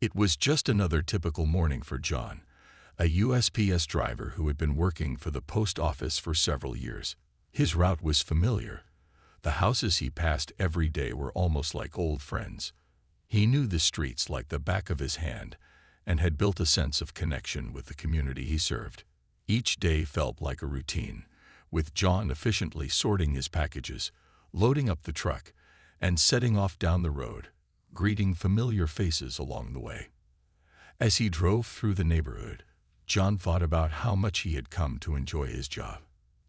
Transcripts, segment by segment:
It was just another typical morning for John, a USPS driver who had been working for the post office for several years. His route was familiar. The houses he passed every day were almost like old friends. He knew the streets like the back of his hand and had built a sense of connection with the community he served. Each day felt like a routine, with John efficiently sorting his packages, loading up the truck, and setting off down the road, greeting familiar faces along the way. As he drove through the neighborhood, John thought about how much he had come to enjoy his job.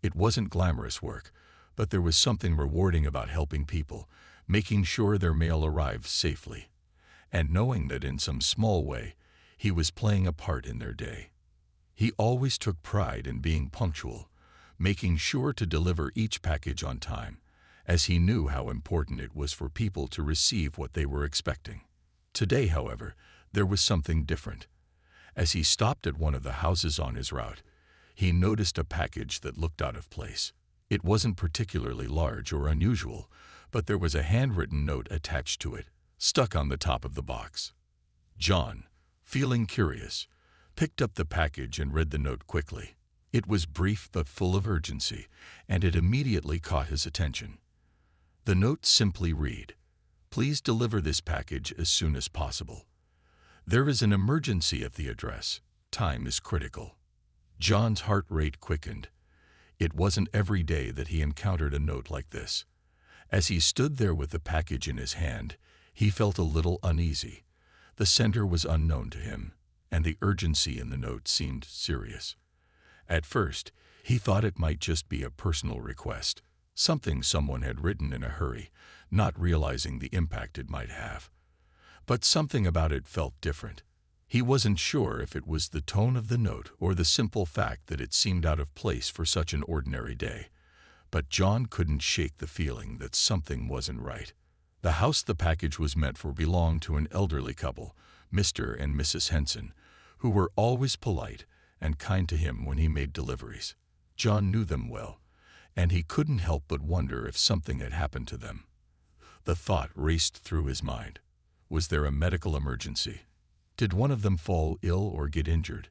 It wasn't glamorous work, but there was something rewarding about helping people, making sure their mail arrived safely, and knowing that in some small way, he was playing a part in their day. He always took pride in being punctual, making sure to deliver each package on time, as he knew how important it was for people to receive what they were expecting. Today, however, there was something different. As he stopped at one of the houses on his route, he noticed a package that looked out of place. It wasn't particularly large or unusual, but there was a handwritten note attached to it, stuck on the top of the box. John, feeling curious, picked up the package and read the note quickly. It was brief but full of urgency, and it immediately caught his attention. The note simply read, "Please deliver this package as soon as possible. There is an emergency at the address. Time is critical." John's heart rate quickened. It wasn't every day that he encountered a note like this. As he stood there with the package in his hand, he felt a little uneasy. The sender was unknown to him, and the urgency in the note seemed serious. At first, he thought it might just be a personal request, something someone had written in a hurry, not realizing the impact it might have. But something about it felt different. He wasn't sure if it was the tone of the note or the simple fact that it seemed out of place for such an ordinary day. But John couldn't shake the feeling that something wasn't right. The house the package was meant for belonged to an elderly couple, Mr. and Mrs. Henson, who were always polite and kind to him when he made deliveries. John knew them well, and he couldn't help but wonder if something had happened to them. The thought raced through his mind. Was there a medical emergency? Did one of them fall ill or get injured?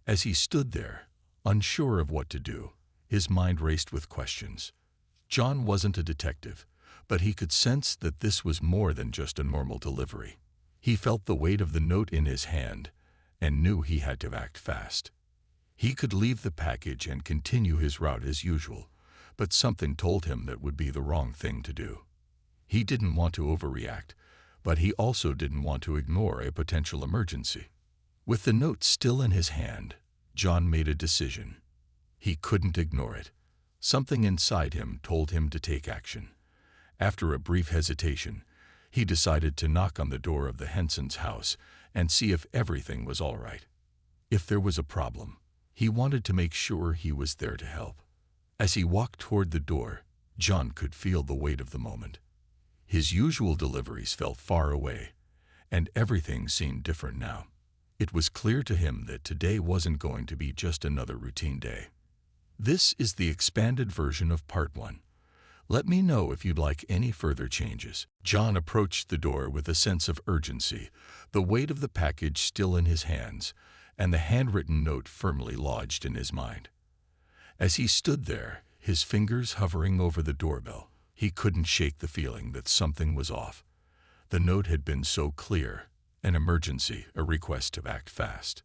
As he stood there, unsure of what to do, his mind raced with questions. John wasn't a detective, but he could sense that this was more than just a normal delivery. He felt the weight of the note in his hand and knew he had to act fast. He could leave the package and continue his route as usual, but something told him that would be the wrong thing to do. He didn't want to overreact, but he also didn't want to ignore a potential emergency. With the note still in his hand, John made a decision. He couldn't ignore it. Something inside him told him to take action. After a brief hesitation, he decided to knock on the door of the Hensons' house and see if everything was all right. If there was a problem, he wanted to make sure he was there to help. As he walked toward the door, John could feel the weight of the moment. His usual deliveries felt far away, and everything seemed different now. It was clear to him that today wasn't going to be just another routine day. This is the expanded version of Part 1. Let me know if you'd like any further changes. John approached the door with a sense of urgency, the weight of the package still in his hands, and the handwritten note firmly lodged in his mind. As he stood there, his fingers hovering over the doorbell, he couldn't shake the feeling that something was off. The note had been so clear, an emergency, a request to act fast.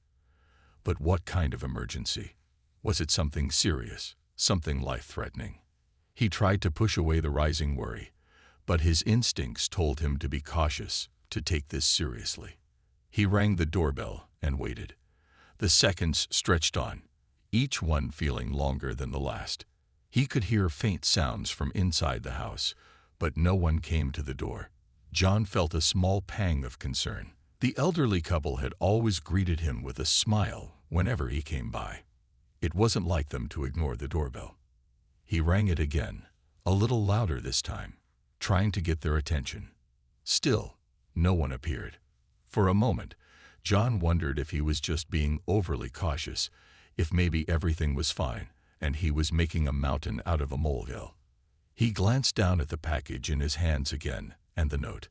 But what kind of emergency? Was it something serious, something life-threatening? He tried to push away the rising worry, but his instincts told him to be cautious, to take this seriously. He rang the doorbell and waited. The seconds stretched on, each one feeling longer than the last. He could hear faint sounds from inside the house, but no one came to the door. John felt a small pang of concern. The elderly couple had always greeted him with a smile whenever he came by. It wasn't like them to ignore the doorbell. He rang it again, a little louder this time, trying to get their attention. Still, no one appeared. For a moment, John wondered if he was just being overly cautious, if maybe everything was fine, and he was making a mountain out of a molehill. He glanced down at the package in his hands again, and the note.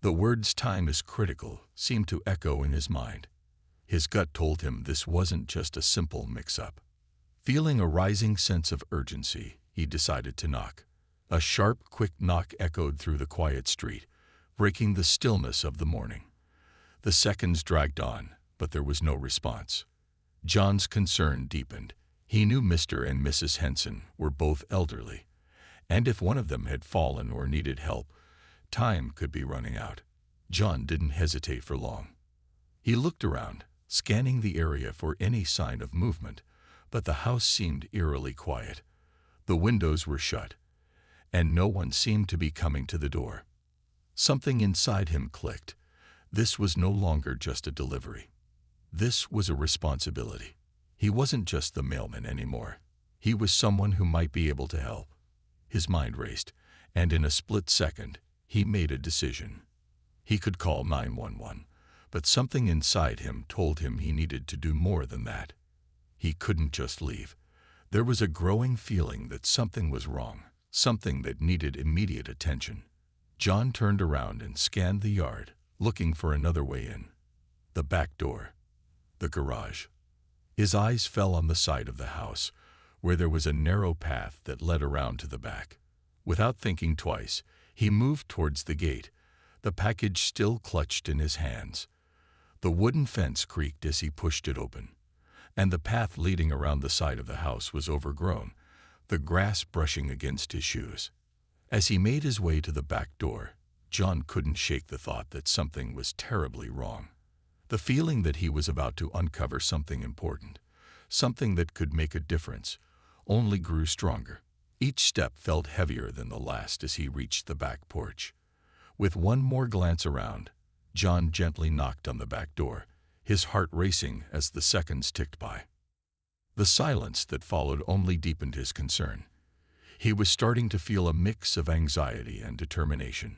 The words "time is critical" seemed to echo in his mind. His gut told him this wasn't just a simple mix-up. Feeling a rising sense of urgency, he decided to knock. A sharp, quick knock echoed through the quiet street, breaking the stillness of the morning. The seconds dragged on, but there was no response. John's concern deepened. He knew Mr. and Mrs. Henson were both elderly, and if one of them had fallen or needed help, time could be running out. John didn't hesitate for long. He looked around, scanning the area for any sign of movement, but the house seemed eerily quiet. The windows were shut, and no one seemed to be coming to the door. Something inside him clicked. This was no longer just a delivery. This was a responsibility. He wasn't just the mailman anymore. He was someone who might be able to help. His mind raced, and in a split second, he made a decision. He could call 911, but something inside him told him he needed to do more than that. He couldn't just leave. There was a growing feeling that something was wrong, something that needed immediate attention. John turned around and scanned the yard, looking for another way in. The back door. The garage. His eyes fell on the side of the house, where there was a narrow path that led around to the back. Without thinking twice, he moved towards the gate, the package still clutched in his hands. The wooden fence creaked as he pushed it open, and the path leading around the side of the house was overgrown, the grass brushing against his shoes. As he made his way to the back door, John couldn't shake the thought that something was terribly wrong. The feeling that he was about to uncover something important, something that could make a difference, only grew stronger. Each step felt heavier than the last as he reached the back porch. With one more glance around, John gently knocked on the back door, his heart racing as the seconds ticked by. The silence that followed only deepened his concern. He was starting to feel a mix of anxiety and determination.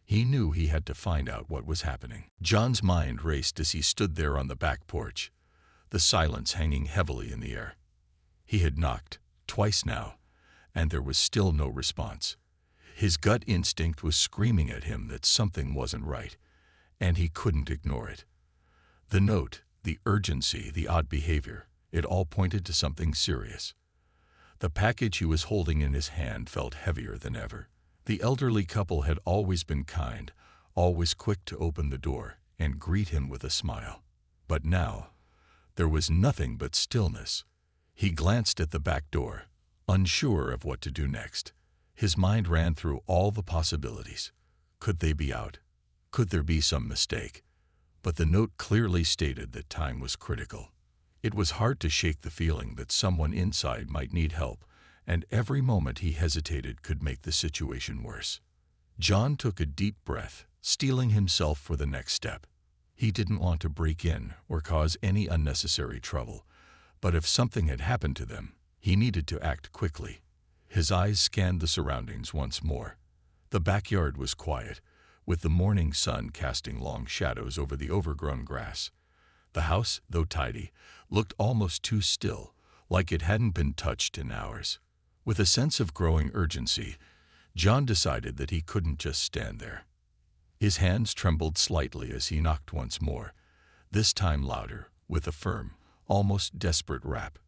He knew he had to find out what was happening. John's mind raced as he stood there on the back porch, the silence hanging heavily in the air. He had knocked, twice now, and there was still no response. His gut instinct was screaming at him that something wasn't right, and he couldn't ignore it. The note, the urgency, the odd behavior, it all pointed to something serious. The package he was holding in his hand felt heavier than ever. The elderly couple had always been kind, always quick to open the door and greet him with a smile. But now, there was nothing but stillness. He glanced at the back door, unsure of what to do next. His mind ran through all the possibilities. Could they be out? Could there be some mistake? But the note clearly stated that time was critical. It was hard to shake the feeling that someone inside might need help, and every moment he hesitated could make the situation worse. John took a deep breath, steeling himself for the next step. He didn't want to break in or cause any unnecessary trouble, but if something had happened to them, he needed to act quickly. His eyes scanned the surroundings once more. The backyard was quiet, with the morning sun casting long shadows over the overgrown grass. The house, though tidy, looked almost too still, like it hadn't been touched in hours. With a sense of growing urgency, John decided that he couldn't just stand there. His hands trembled slightly as he knocked once more, this time louder, with a firm, almost desperate rap.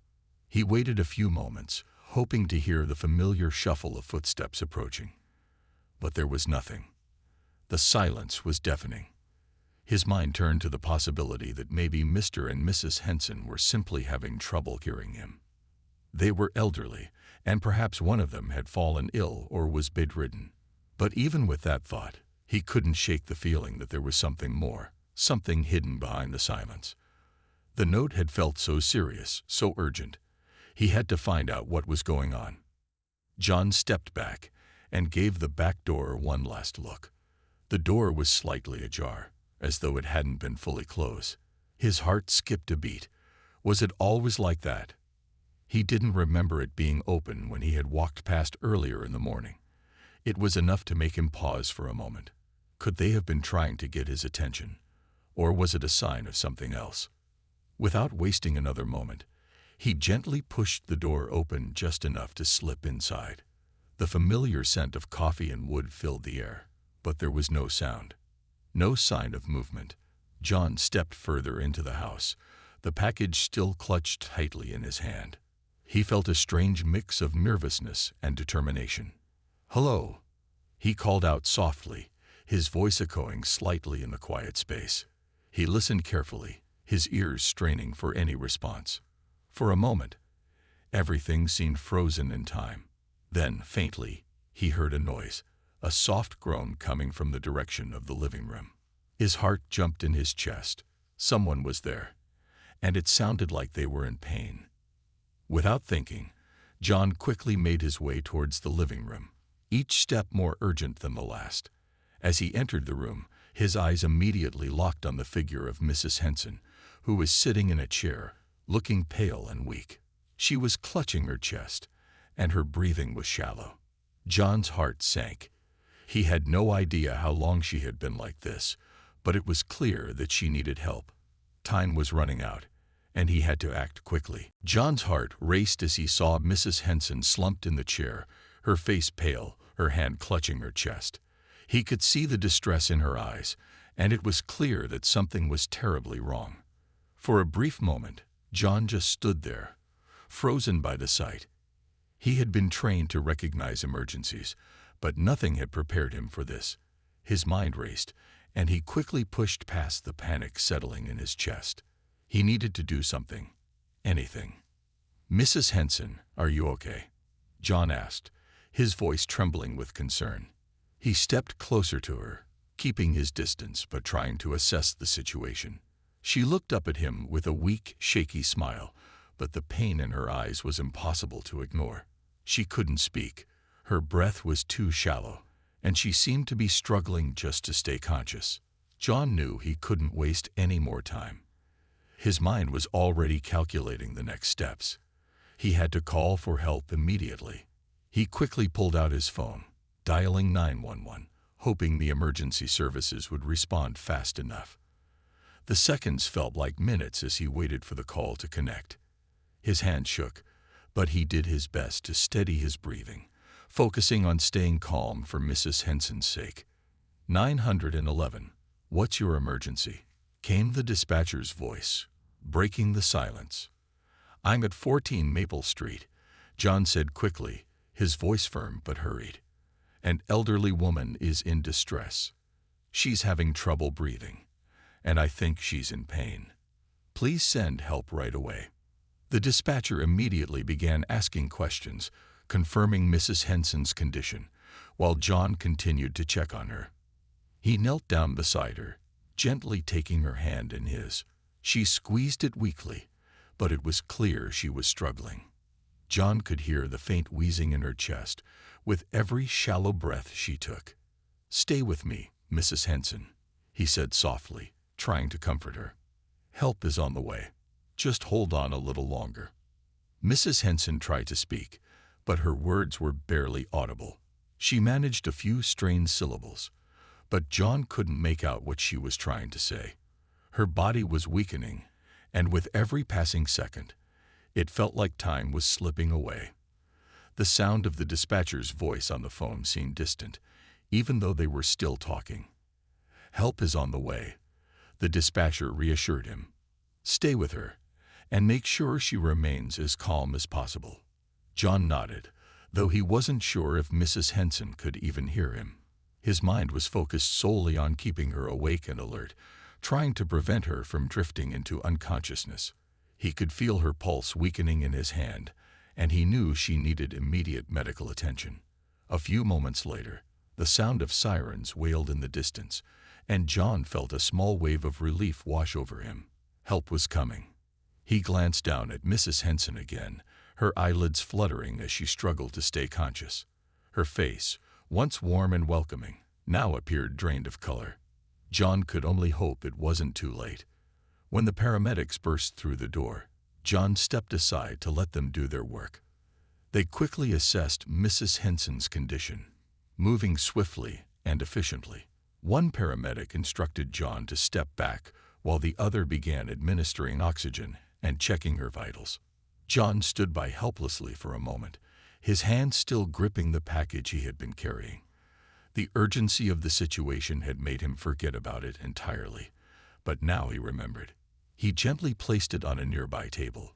He waited a few moments, hoping to hear the familiar shuffle of footsteps approaching. But there was nothing. The silence was deafening. His mind turned to the possibility that maybe Mr. and Mrs. Henson were simply having trouble hearing him. They were elderly, and perhaps one of them had fallen ill or was bedridden. But even with that thought, he couldn't shake the feeling that there was something more, something hidden behind the silence. The note had felt so serious, so urgent. He had to find out what was going on. John stepped back and gave the back door one last look. The door was slightly ajar, as though it hadn't been fully closed. His heart skipped a beat. Was it always like that? He didn't remember it being open when he had walked past earlier in the morning. It was enough to make him pause for a moment. Could they have been trying to get his attention? Or was it a sign of something else? Without wasting another moment, he gently pushed the door open just enough to slip inside. The familiar scent of coffee and wood filled the air, but there was no sound. No sign of movement. John stepped further into the house, the package still clutched tightly in his hand. He felt a strange mix of nervousness and determination. "Hello," he called out softly, his voice echoing slightly in the quiet space. He listened carefully, his ears straining for any response. For a moment, everything seemed frozen in time. Then, faintly, he heard a noise, a soft groan coming from the direction of the living room. His heart jumped in his chest. Someone was there, and it sounded like they were in pain. Without thinking, John quickly made his way towards the living room, each step more urgent than the last. As he entered the room, his eyes immediately locked on the figure of Mrs. Henson, who was sitting in a chair, looking pale and weak. She was clutching her chest, and her breathing was shallow. John's heart sank. He had no idea how long she had been like this, but it was clear that she needed help. Time was running out, and he had to act quickly. John's heart raced as he saw Mrs. Henson slumped in the chair, her face pale, her hand clutching her chest. He could see the distress in her eyes, and it was clear that something was terribly wrong. For a brief moment, John just stood there, frozen by the sight. He had been trained to recognize emergencies, but nothing had prepared him for this. His mind raced, and he quickly pushed past the panic settling in his chest. He needed to do something. Anything. "Mrs. Henson, are you okay?" John asked, his voice trembling with concern. He stepped closer to her, keeping his distance but trying to assess the situation. She looked up at him with a weak, shaky smile, but the pain in her eyes was impossible to ignore. She couldn't speak. Her breath was too shallow, and she seemed to be struggling just to stay conscious. John knew he couldn't waste any more time. His mind was already calculating the next steps. He had to call for help immediately. He quickly pulled out his phone, dialing 911, hoping the emergency services would respond fast enough. The seconds felt like minutes as he waited for the call to connect. His hand shook, but he did his best to steady his breathing, focusing on staying calm for Mrs. Henson's sake. 911, "What's your emergency?" came the dispatcher's voice, breaking the silence. "I'm at 14 Maple Street," John said quickly, his voice firm but hurried. "An elderly woman is in distress. She's having trouble breathing, and I think she's in pain. Please send help right away." The dispatcher immediately began asking questions, confirming Mrs. Henson's condition, while John continued to check on her. He knelt down beside her, gently taking her hand in his. She squeezed it weakly, but it was clear she was struggling. John could hear the faint wheezing in her chest with every shallow breath she took. "Stay with me, Mrs. Henson," he said softly, trying to comfort her. "Help is on the way. Just hold on a little longer." Mrs. Henson tried to speak, but her words were barely audible. She managed a few strained syllables, but John couldn't make out what she was trying to say. Her body was weakening, and with every passing second, it felt like time was slipping away. The sound of the dispatcher's voice on the phone seemed distant, even though they were still talking. "Help is on the way," the dispatcher reassured him. "Stay with her, and make sure she remains as calm as possible." John nodded, though he wasn't sure if Mrs. Henson could even hear him. His mind was focused solely on keeping her awake and alert, trying to prevent her from drifting into unconsciousness. He could feel her pulse weakening in his hand, and he knew she needed immediate medical attention. A few moments later, the sound of sirens wailed in the distance, and John felt a small wave of relief wash over him. Help was coming. He glanced down at Mrs. Henson again, her eyelids fluttering as she struggled to stay conscious. Her face, once warm and welcoming, now appeared drained of color. John could only hope it wasn't too late. When the paramedics burst through the door, John stepped aside to let them do their work. They quickly assessed Mrs. Henson's condition, moving swiftly and efficiently. One paramedic instructed John to step back while the other began administering oxygen and checking her vitals. John stood by helplessly for a moment, his hand still gripping the package he had been carrying. The urgency of the situation had made him forget about it entirely, but now he remembered. He gently placed it on a nearby table,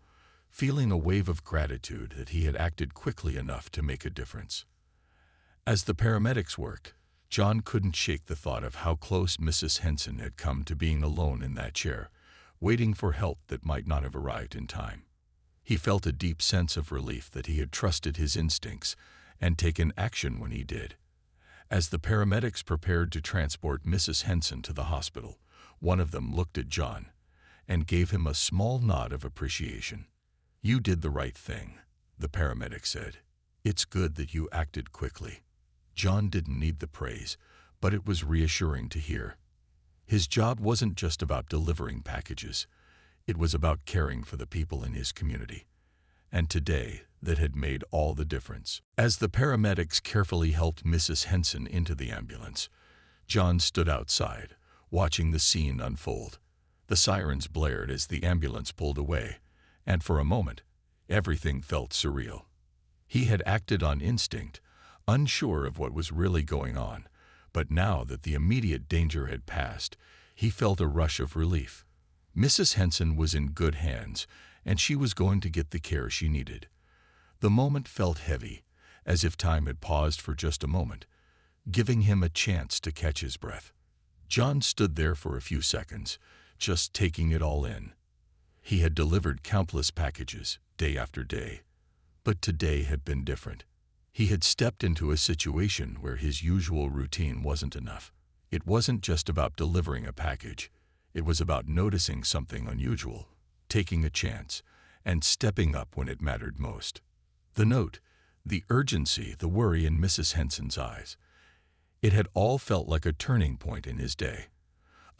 feeling a wave of gratitude that he had acted quickly enough to make a difference. As the paramedics worked, John couldn't shake the thought of how close Mrs. Henson had come to being alone in that chair, waiting for help that might not have arrived in time. He felt a deep sense of relief that he had trusted his instincts and taken action when he did. As the paramedics prepared to transport Mrs. Henson to the hospital, one of them looked at John and gave him a small nod of appreciation. "You did the right thing," the paramedic said. "It's good that you acted quickly." John didn't need the praise, but it was reassuring to hear. His job wasn't just about delivering packages. It was about caring for the people in his community. And today, that had made all the difference. As the paramedics carefully helped Mrs. Henson into the ambulance, John stood outside, watching the scene unfold. The sirens blared as the ambulance pulled away, and for a moment, everything felt surreal. He had acted on instinct, unsure of what was really going on, but now that the immediate danger had passed, he felt a rush of relief. Mrs. Henson was in good hands, and she was going to get the care she needed. The moment felt heavy, as if time had paused for just a moment, giving him a chance to catch his breath. John stood there for a few seconds, just taking it all in. He had delivered countless packages, day after day, but today had been different. He had stepped into a situation where his usual routine wasn't enough. It wasn't just about delivering a package. It was about noticing something unusual, taking a chance, and stepping up when it mattered most. The note, the urgency, the worry in Mrs. Henson's eyes. It had all felt like a turning point in his day.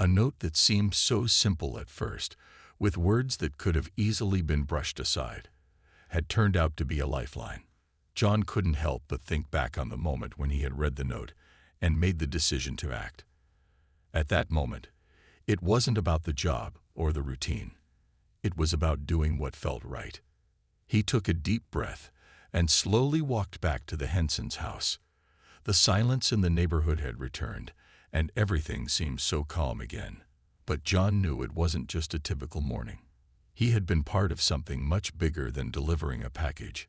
A note that seemed so simple at first, with words that could have easily been brushed aside, had turned out to be a lifeline. John couldn't help but think back on the moment when he had read the note and made the decision to act. At that moment, it wasn't about the job or the routine. It was about doing what felt right. He took a deep breath and slowly walked back to the Hensons' house. The silence in the neighborhood had returned, and everything seemed so calm again. But John knew it wasn't just a typical morning. He had been part of something much bigger than delivering a package.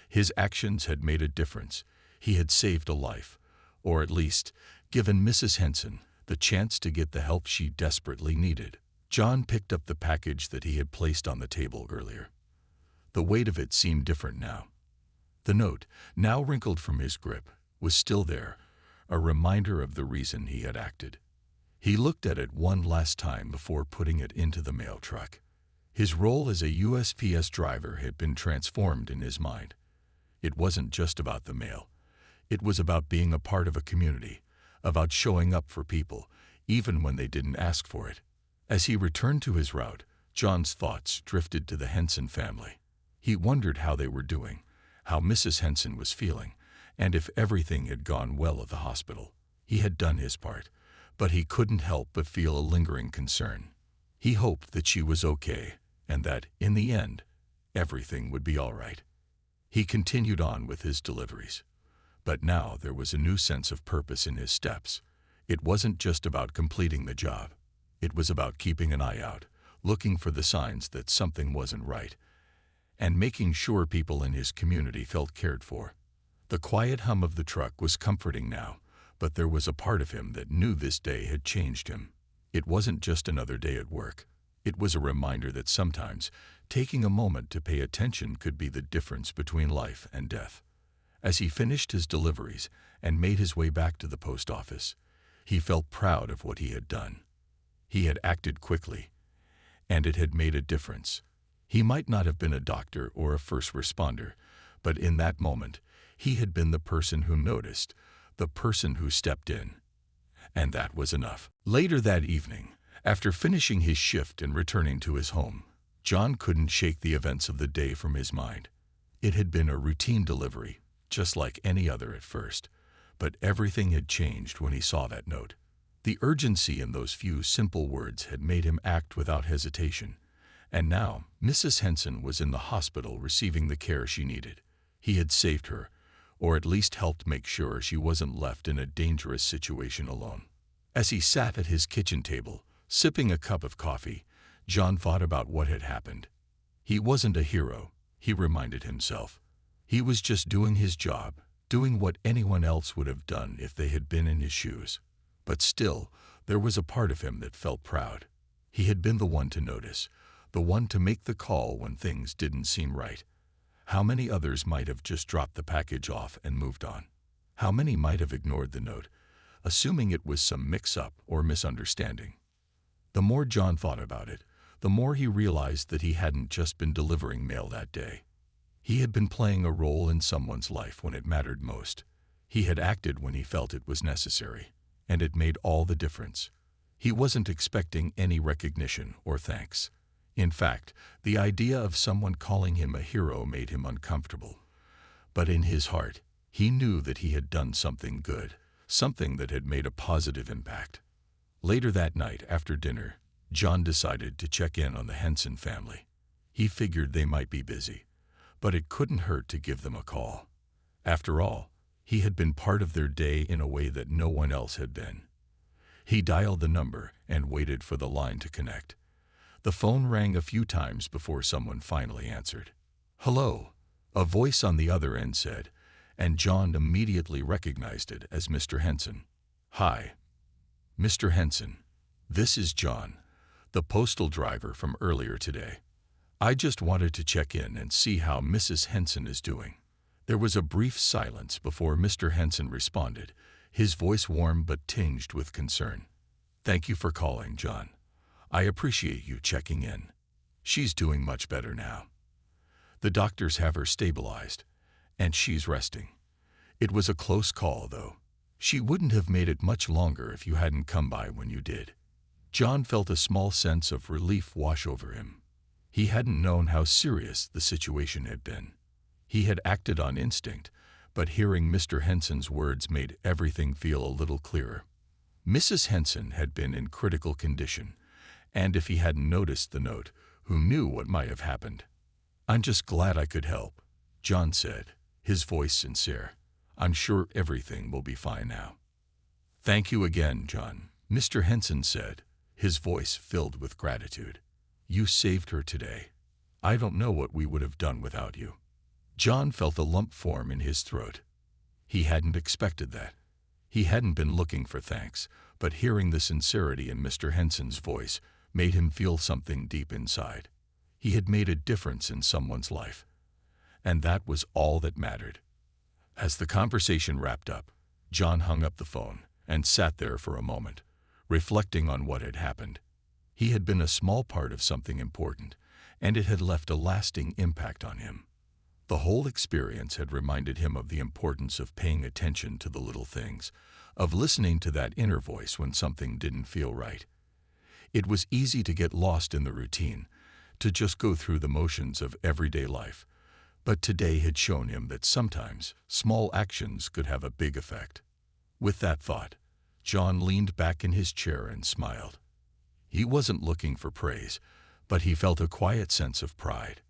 His actions had made a difference. He had saved a life, or at least given Mrs. Henson the chance to get the help she desperately needed. John picked up the package that he had placed on the table earlier. The weight of it seemed different now. The note, now wrinkled from his grip, was still there, a reminder of the reason he had acted. He looked at it one last time before putting it into the mail truck. His role as a USPS driver had been transformed in his mind. It wasn't just about the mail. It was about being a part of a community, about showing up for people, even when they didn't ask for it. As he returned to his route, John's thoughts drifted to the Henson family. He wondered how they were doing, how Mrs. Henson was feeling, and if everything had gone well at the hospital. He had done his part, but he couldn't help but feel a lingering concern. He hoped that she was okay, and that, in the end, everything would be all right. He continued on with his deliveries. But now there was a new sense of purpose in his steps. It wasn't just about completing the job. It was about keeping an eye out, looking for the signs that something wasn't right, and making sure people in his community felt cared for. The quiet hum of the truck was comforting now, but there was a part of him that knew this day had changed him. It wasn't just another day at work. It was a reminder that sometimes taking a moment to pay attention could be the difference between life and death. As he finished his deliveries and made his way back to the post office, he felt proud of what he had done. He had acted quickly, and it had made a difference. He might not have been a doctor or a first responder, but in that moment, he had been the person who noticed, the person who stepped in. And that was enough. Later that evening, after finishing his shift and returning to his home, John couldn't shake the events of the day from his mind. It had been a routine delivery, just like any other at first, but everything had changed when he saw that note. The urgency in those few simple words had made him act without hesitation, and now Mrs. Henson was in the hospital receiving the care she needed. He had saved her, or at least helped make sure she wasn't left in a dangerous situation alone. As he sat at his kitchen table, sipping a cup of coffee, John thought about what had happened. He wasn't a hero, he reminded himself. He was just doing his job, doing what anyone else would have done if they had been in his shoes. But still, there was a part of him that felt proud. He had been the one to notice, the one to make the call when things didn't seem right. How many others might have just dropped the package off and moved on? How many might have ignored the note, assuming it was some mix-up or misunderstanding? The more John thought about it, the more he realized that he hadn't just been delivering mail that day. He had been playing a role in someone's life when it mattered most. He had acted when he felt it was necessary, and it made all the difference. He wasn't expecting any recognition or thanks. In fact, the idea of someone calling him a hero made him uncomfortable. But in his heart, he knew that he had done something good, something that had made a positive impact. Later that night, after dinner, John decided to check in on the Henson family. He figured they might be busy, but it couldn't hurt to give them a call. After all, he had been part of their day in a way that no one else had been. He dialed the number and waited for the line to connect. The phone rang a few times before someone finally answered. "Hello," a voice on the other end said, and John immediately recognized it as Mr. Henson. "Hi, Mr. Henson. This is John, the postal driver from earlier today. I just wanted to check in and see how Mrs. Henson is doing." There was a brief silence before Mr. Henson responded, his voice warm but tinged with concern. "Thank you for calling, John. I appreciate you checking in. She's doing much better now. The doctors have her stabilized, and she's resting. It was a close call, though. She wouldn't have made it much longer if you hadn't come by when you did." John felt a small sense of relief wash over him. He hadn't known how serious the situation had been. He had acted on instinct, but hearing Mr. Henson's words made everything feel a little clearer. Mrs. Henson had been in critical condition, and if he hadn't noticed the note, who knew what might have happened? "I'm just glad I could help," John said, his voice sincere. "I'm sure everything will be fine now." "Thank you again, John," Mr. Henson said, his voice filled with gratitude. "You saved her today. I don't know what we would have done without you." John felt a lump form in his throat. He hadn't expected that. He hadn't been looking for thanks, but hearing the sincerity in Mr. Henson's voice made him feel something deep inside. He had made a difference in someone's life, and that was all that mattered. As the conversation wrapped up, John hung up the phone and sat there for a moment, reflecting on what had happened. He had been a small part of something important, and it had left a lasting impact on him. The whole experience had reminded him of the importance of paying attention to the little things, of listening to that inner voice when something didn't feel right. It was easy to get lost in the routine, to just go through the motions of everyday life, but today had shown him that sometimes small actions could have a big effect. With that thought, John leaned back in his chair and smiled. He wasn't looking for praise, but he felt a quiet sense of pride.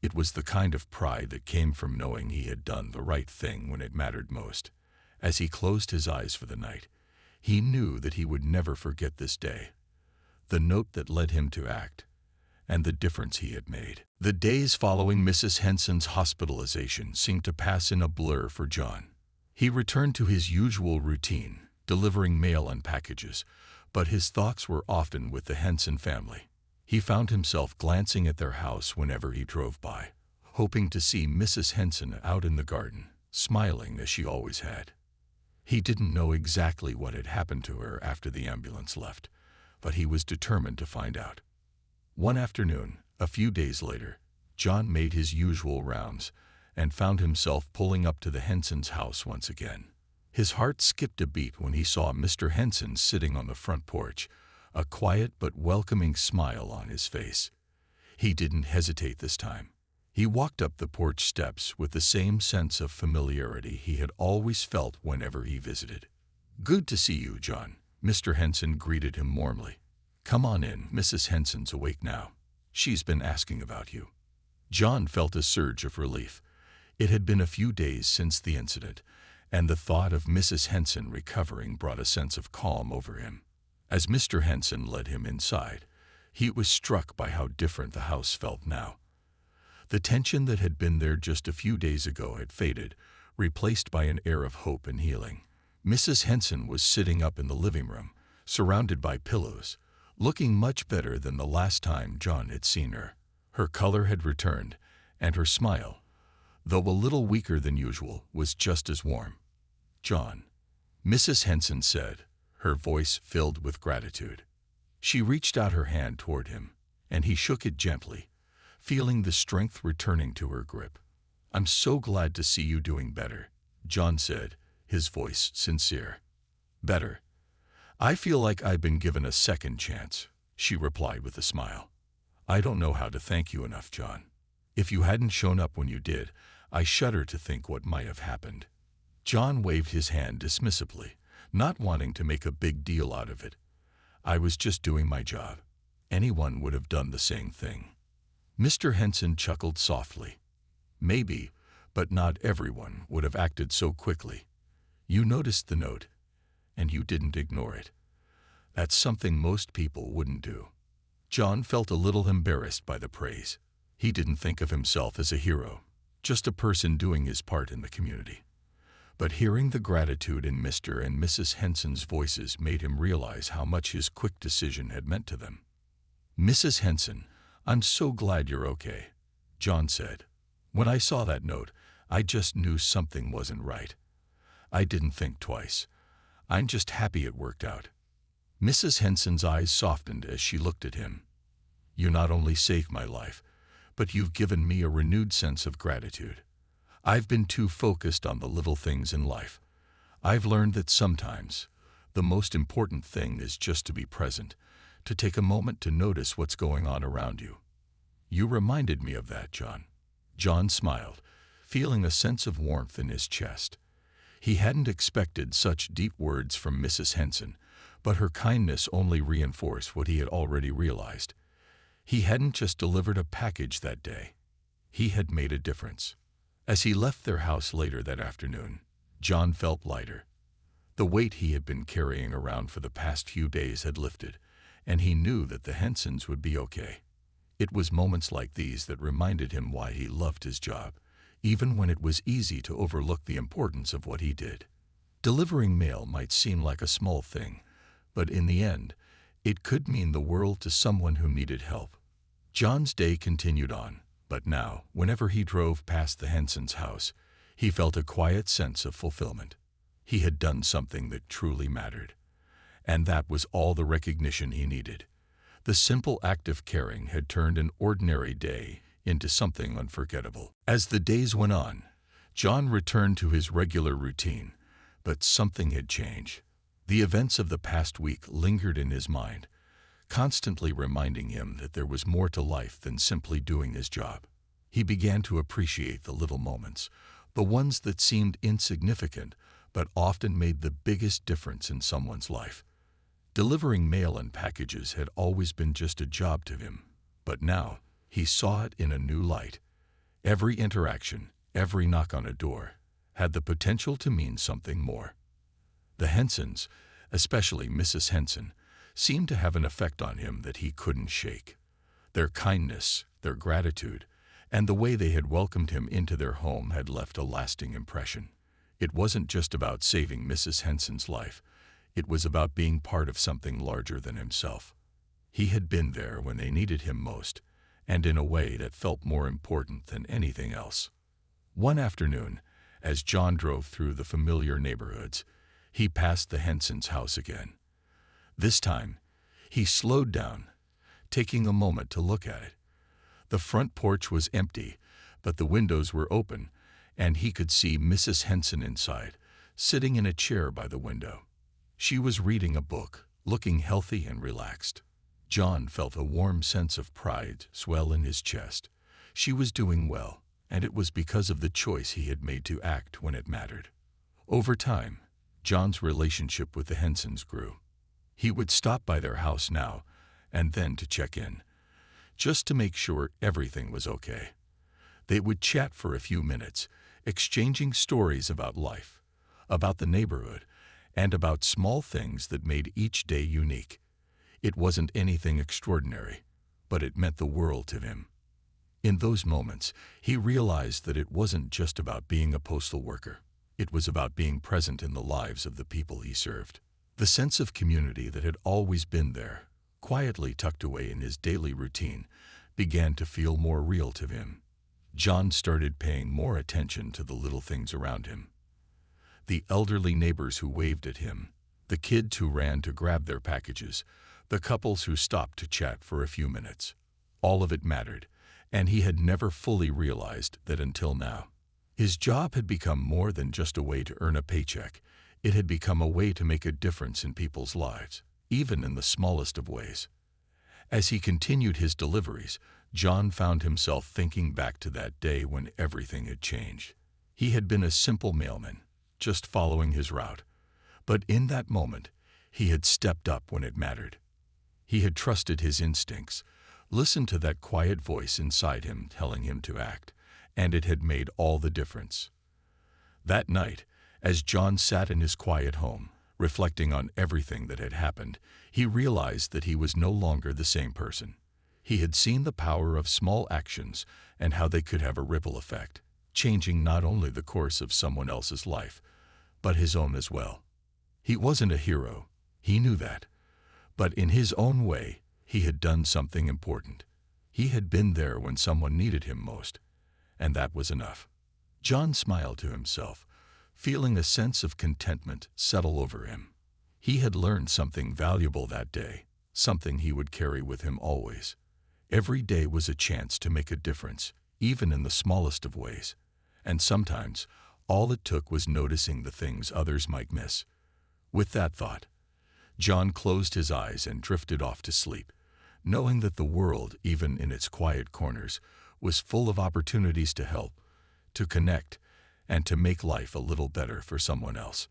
It was the kind of pride that came from knowing he had done the right thing when it mattered most. As he closed his eyes for the night, he knew that he would never forget this day, the note that led him to act, and the difference he had made. The days following Mrs. Henson's hospitalization seemed to pass in a blur for John. He returned to his usual routine, delivering mail and packages, but his thoughts were often with the Henson family. He found himself glancing at their house whenever he drove by, hoping to see Mrs. Henson out in the garden, smiling as she always had. He didn't know exactly what had happened to her after the ambulance left, but he was determined to find out. One afternoon, a few days later, John made his usual rounds and found himself pulling up to the Henson's house once again. His heart skipped a beat when he saw Mr. Henson sitting on the front porch, a quiet but welcoming smile on his face. He didn't hesitate this time. He walked up the porch steps with the same sense of familiarity he had always felt whenever he visited. "Good to see you, John," Mr. Henson greeted him warmly. "Come on in, Mrs. Henson's awake now. She's been asking about you." John felt a surge of relief. It had been a few days since the incident, and the thought of Mrs. Henson recovering brought a sense of calm over him. As Mr. Henson led him inside, he was struck by how different the house felt now. The tension that had been there just a few days ago had faded, replaced by an air of hope and healing. Mrs. Henson was sitting up in the living room, surrounded by pillows, looking much better than the last time John had seen her. Her color had returned, and her smile, though a little weaker than usual, was just as warm. "John," Mrs. Henson said, her voice filled with gratitude. She reached out her hand toward him, and he shook it gently, feeling the strength returning to her grip. "I'm so glad to see you doing better," John said, his voice sincere. "Better? I feel like I've been given a second chance," she replied with a smile. "I don't know how to thank you enough, John. If you hadn't shown up when you did, I shudder to think what might have happened." John waved his hand dismissively, not wanting to make a big deal out of it. "I was just doing my job. Anyone would have done the same thing." Mr. Henson chuckled softly. "Maybe, but not everyone would have acted so quickly. You noticed the note, and you didn't ignore it. That's something most people wouldn't do." John felt a little embarrassed by the praise. He didn't think of himself as a hero, just a person doing his part in the community. But hearing the gratitude in Mr. and Mrs. Henson's voices made him realize how much his quick decision had meant to them. "Mrs. Henson, I'm so glad you're okay," John said. "When I saw that note, I just knew something wasn't right. I didn't think twice. I'm just happy it worked out." Mrs. Henson's eyes softened as she looked at him. "You not only saved my life, but you've given me a renewed sense of gratitude. I've been too focused on the little things in life. I've learned that sometimes the most important thing is just to be present, to take a moment to notice what's going on around you." "You reminded me of that, John." John smiled, feeling a sense of warmth in his chest. He hadn't expected such deep words from Mrs. Henson, but her kindness only reinforced what he had already realized. He hadn't just delivered a package that day. He had made a difference. As he left their house later that afternoon, John felt lighter. The weight he had been carrying around for the past few days had lifted, and he knew that the Hensons would be okay. It was moments like these that reminded him why he loved his job, even when it was easy to overlook the importance of what he did. Delivering mail might seem like a small thing, but in the end, it could mean the world to someone who needed help. John's day continued on, but now, whenever he drove past the Hensons' house, he felt a quiet sense of fulfillment. He had done something that truly mattered, and that was all the recognition he needed. The simple act of caring had turned an ordinary day into something unforgettable. As the days went on, John returned to his regular routine, but something had changed. The events of the past week lingered in his mind, constantly reminding him that there was more to life than simply doing his job. He began to appreciate the little moments, the ones that seemed insignificant but often made the biggest difference in someone's life. Delivering mail and packages had always been just a job to him, but now he saw it in a new light. Every interaction, every knock on a door, had the potential to mean something more. The Hensons, especially Mrs. Henson, seemed to have an effect on him that he couldn't shake. Their kindness, their gratitude, and the way they had welcomed him into their home had left a lasting impression. It wasn't just about saving Mrs. Henson's life. It was about being part of something larger than himself. He had been there when they needed him most, and in a way that felt more important than anything else. One afternoon, as John drove through the familiar neighborhoods, he passed the Hensons' house again. This time, he slowed down, taking a moment to look at it. The front porch was empty, but the windows were open, and he could see Mrs. Henson inside, sitting in a chair by the window. She was reading a book, looking healthy and relaxed. John felt a warm sense of pride swell in his chest. She was doing well, and it was because of the choice he had made to act when it mattered. Over time, John's relationship with the Hensons grew. He would stop by their house now and then to check in, just to make sure everything was okay. They would chat for a few minutes, exchanging stories about life, about the neighborhood, and about small things that made each day unique. It wasn't anything extraordinary, but it meant the world to him. In those moments, he realized that it wasn't just about being a postal worker. It was about being present in the lives of the people he served. The sense of community that had always been there, quietly tucked away in his daily routine, began to feel more real to him. John started paying more attention to the little things around him. The elderly neighbors who waved at him, the kids who ran to grab their packages, the couples who stopped to chat for a few minutes. All of it mattered, and he had never fully realized that until now. His job had become more than just a way to earn a paycheck. It had become a way to make a difference in people's lives, even in the smallest of ways. As he continued his deliveries, John found himself thinking back to that day when everything had changed. He had been a simple mailman, just following his route. But in that moment, he had stepped up when it mattered. He had trusted his instincts, listened to that quiet voice inside him telling him to act, and it had made all the difference. That night, as John sat in his quiet home, reflecting on everything that had happened, he realized that he was no longer the same person. He had seen the power of small actions and how they could have a ripple effect, changing not only the course of someone else's life, but his own as well. He wasn't a hero, he knew that. But in his own way, he had done something important. He had been there when someone needed him most, and that was enough. John smiled to himself, feeling a sense of contentment settle over him. He had learned something valuable that day, something he would carry with him always. Every day was a chance to make a difference, even in the smallest of ways. And sometimes, all it took was noticing the things others might miss. With that thought, John closed his eyes and drifted off to sleep, knowing that the world, even in its quiet corners, was full of opportunities to help, to connect, and to make life a little better for someone else.